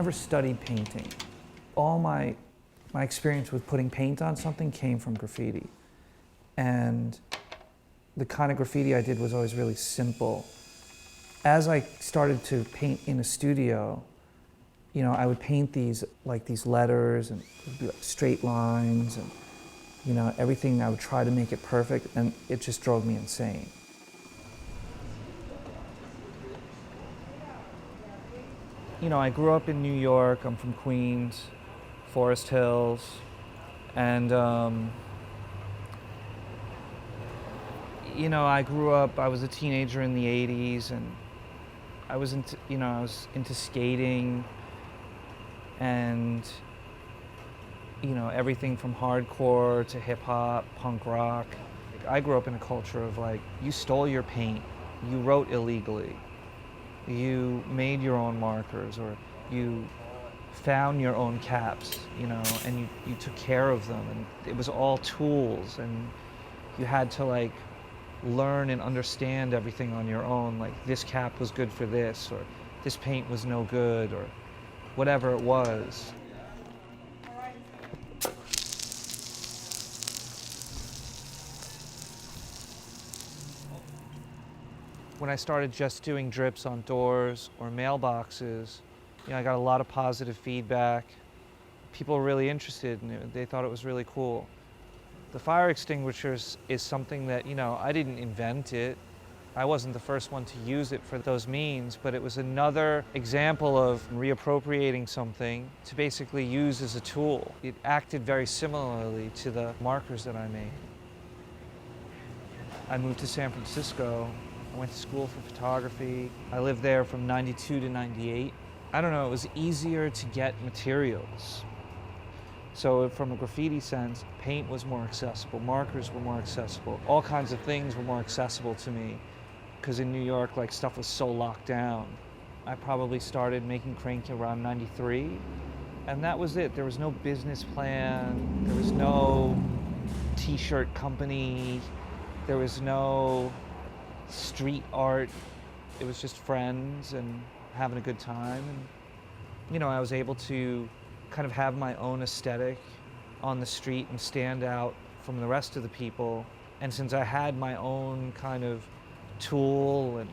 never studied painting. All my experience with putting paint on something came from graffiti. And the kind of graffiti I did was always really simple. As I started to paint in a studio, you know, I would paint these letters, and it would be like straight lines, and you know, everything I would try to make it perfect, and it just drove me insane. You know, I grew up in New York. I'm from Queens, Forest Hills, and you know, I was a teenager in the 80s, and I was into skating, and you know, everything from hardcore to hip hop, punk rock. I grew up in a culture of like, you stole your paint, you wrote illegally, you made your own markers, or you found your own caps, you know, and you took care of them, and it was all tools, and you had to like learn and understand everything on your own, like this cap was good for this, or this paint was no good, or whatever it was. When I started just doing drips on doors or mailboxes, you know, I got a lot of positive feedback. People were really interested in it. They thought it was really cool. The fire extinguishers is something that, you know, I didn't invent it. I wasn't the first one to use it for those means, but it was another example of reappropriating something to basically use as a tool. It acted very similarly to the markers that I made. I moved to San Francisco. I went to school for photography. I lived there from 92 to 98. I don't know, it was easier to get materials. So from a graffiti sense, paint was more accessible, markers were more accessible, all kinds of things were more accessible to me, because in New York, like, stuff was so locked down. I probably started making Krink around 93, and that was it. There was no business plan, there was no t-shirt company, there was no street art. It was just friends and having a good time, and you know, I was able to kind of have my own aesthetic on the street and stand out from the rest of the people. And since I had my own kind of tool and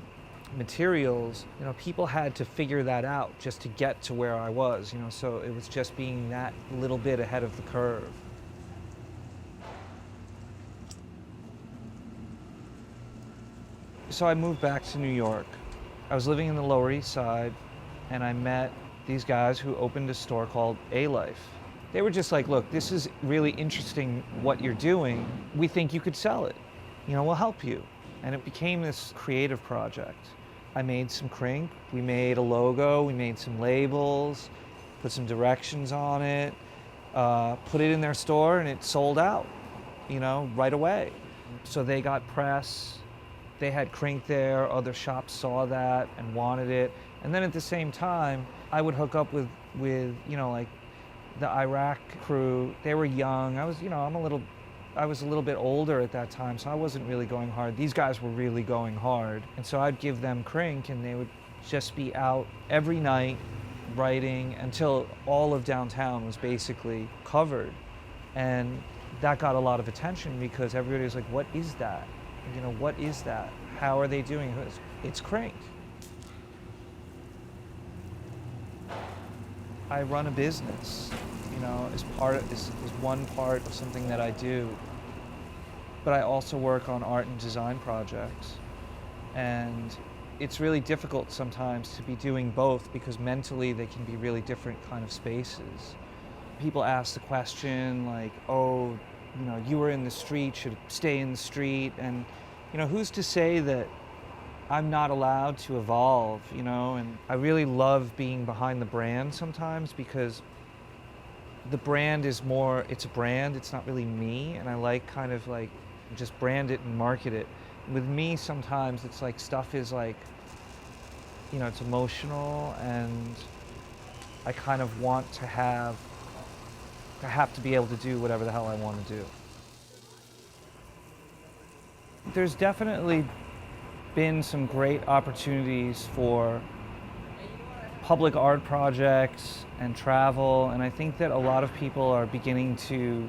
materials, you know, people had to figure that out just to get to where I was, you know, so it was just being that little bit ahead of the curve. So I moved back to New York. I was living in the Lower East Side, and I met these guys who opened a store called A-Life. They were just like, look, this is really interesting what you're doing. We think you could sell it. You know, we'll help you. And it became this creative project. I made some Krink, we made a logo, we made some labels, put some directions on it, put it in their store, and it sold out, you know, right away. So they got press. They had Krink there, other shops saw that and wanted it. And then at the same time, I would hook up with you know, like the Iraq crew. They were young. I was, you know, I was a little bit older at that time, so I wasn't really going hard. These guys were really going hard. And so I'd give them Krink, and they would just be out every night writing until all of downtown was basically covered. And that got a lot of attention because everybody was like, what is that? You know, what is that? How are they doing it? It's Krink. I run a business, you know, as one part of something that I do. But I also work on art and design projects. And it's really difficult sometimes to be doing both because mentally they can be really different kind of spaces. People ask the question like, oh, you know, you were in the street, should stay in the street. And, you know, who's to say that I'm not allowed to evolve, you know? And I really love being behind the brand sometimes because the brand is more, it's a brand, it's not really me. And I like kind of like just brand it and market it. With me, sometimes it's like stuff is like, you know, it's emotional, and I kind of want to have to be able to do whatever the hell I want to do. There's definitely been some great opportunities for public art projects and travel, and I think that a lot of people are beginning to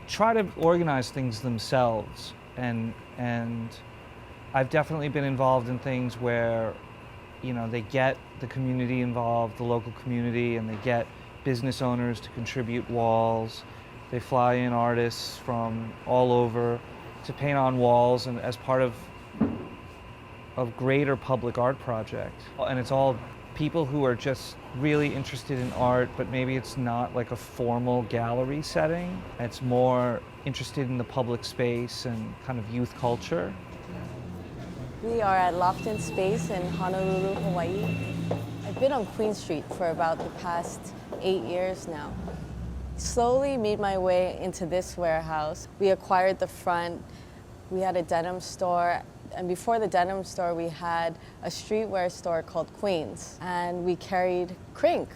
try to organize things themselves, and I've definitely been involved in things where, you know, they get the community involved, the local community, and they get business owners to contribute walls. They fly in artists from all over to paint on walls and as part of greater public art project. And it's all people who are just really interested in art, but maybe it's not like a formal gallery setting. It's more interested in the public space and kind of youth culture. We are at Lofton Space in Honolulu, Hawaii. I've been on Queen Street for about the past 8 years now. Slowly made my way into this warehouse. We acquired the front. We had a denim store. And before the denim store, we had a streetwear store called Queens. And we carried Krink.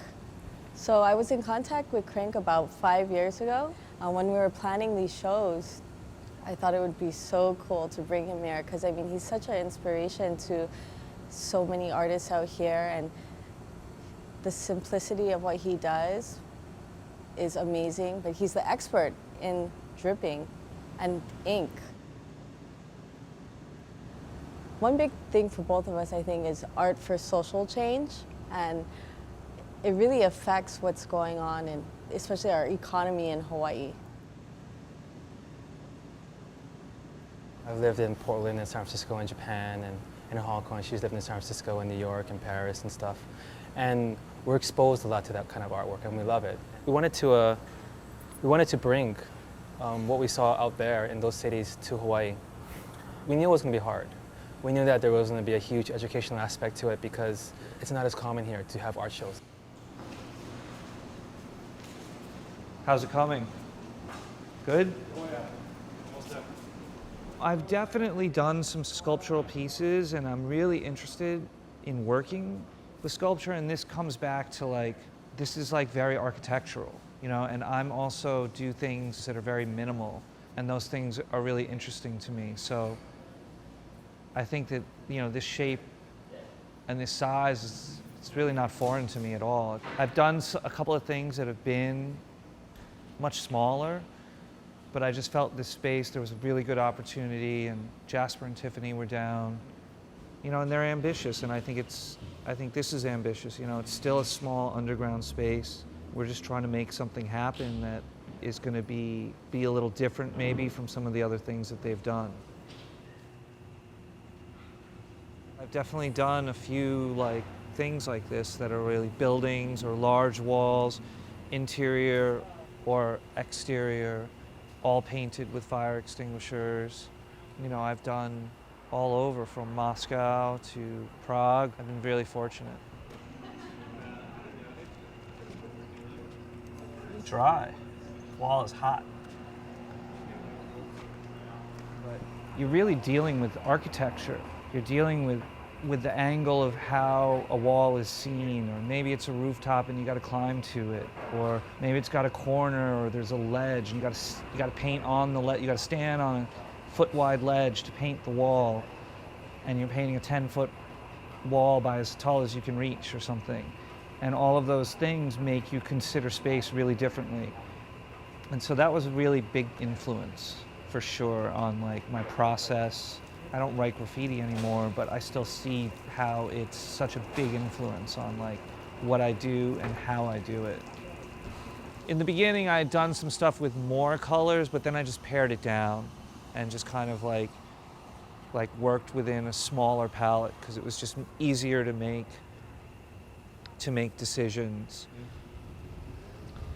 So I was in contact with Krink about 5 years ago. When we were planning these shows, I thought it would be so cool to bring him here because I mean he's such an inspiration to so many artists out here, and the simplicity of what he does is amazing, but he's the expert in dripping and ink. One big thing for both of us, I think, is art for social change, and it really affects what's going on in especially our economy in Hawaii. I've lived in Portland and San Francisco and Japan and in Hong Kong. She's lived in San Francisco and New York and Paris and stuff. And we're exposed a lot to that kind of artwork, and we love it. We wanted to bring what we saw out there in those cities to Hawaii. We knew it was going to be hard. We knew that there was going to be a huge educational aspect to it because it's not as common here to have art shows. How's it coming? Good? I've definitely done some sculptural pieces, and I'm really interested in working with sculpture, and this comes back to like, this is like very architectural, you know, and I'm also do things that are very minimal, and those things are really interesting to me. So I think that, you know, this shape and this size, it's really not foreign to me at all. I've done a couple of things that have been much smaller, but I just felt this space, there was a really good opportunity, and Jasper and Tiffany were down, you know, and they're ambitious, and I think this is ambitious, you know, it's still a small underground space. We're just trying to make something happen that is going to be a little different maybe from some of the other things that they've done. I've definitely done a few like things like this that are really buildings or large walls, interior or exterior, all painted with fire extinguishers. You know, I've done all over from Moscow to Prague. I've been really fortunate. Dry. Wall is hot. But you're really dealing with architecture. You're dealing with the angle of how a wall is seen, or maybe it's a rooftop and you got to climb to it, or maybe it's got a corner or there's a ledge and you got to paint on the ledge. You got to stand on a foot-wide ledge to paint the wall, and you're painting a 10-foot wall by as tall as you can reach or something. And all of those things make you consider space really differently. And so that was a really big influence for sure on like my process. I don't write graffiti anymore, but I still see how it's such a big influence on like what I do and how I do it. In the beginning, I had done some stuff with more colors, but then I just pared it down and just kind of like worked within a smaller palette because it was just easier to make decisions.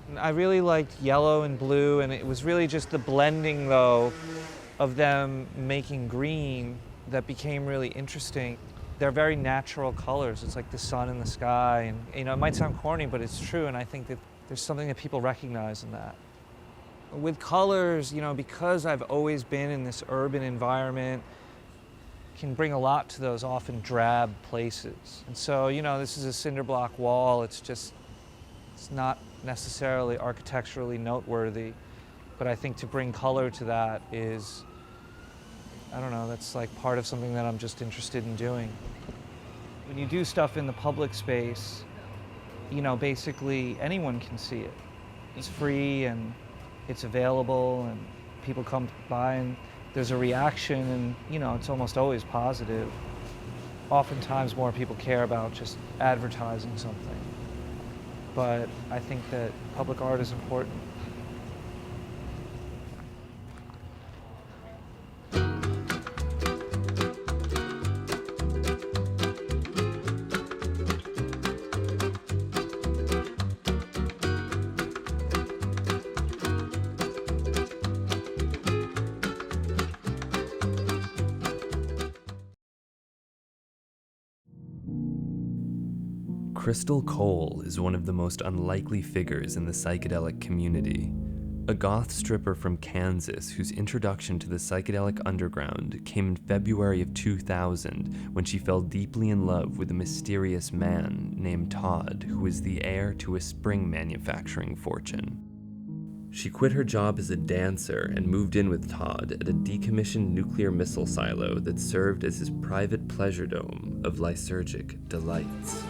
And I really liked yellow and blue, and it was really just the blending though of them making green that became really interesting. They're very natural colors. It's like the sun and the sky, and you know, it might sound corny, but it's true, and I think that there's something that people recognize in that. With colors, you know, because I've always been in this urban environment, can bring a lot to those often drab places. And so, you know, this is a cinder block wall. It's not necessarily architecturally noteworthy, but I think to bring color to that is, I don't know, that's like part of something that I'm just interested in doing. When you do stuff in the public space, you know, basically anyone can see it. It's free and it's available and people come by and there's a reaction and, you know, it's almost always positive. Oftentimes more people care about just advertising something. But I think that public art is important. Crystal Cole is one of the most unlikely figures in the psychedelic community. A goth stripper from Kansas whose introduction to the psychedelic underground came in February of 2000 when she fell deeply in love with a mysterious man named Todd who was the heir to a spring manufacturing fortune. She quit her job as a dancer and moved in with Todd at a decommissioned nuclear missile silo that served as his private pleasure dome of lysergic delights.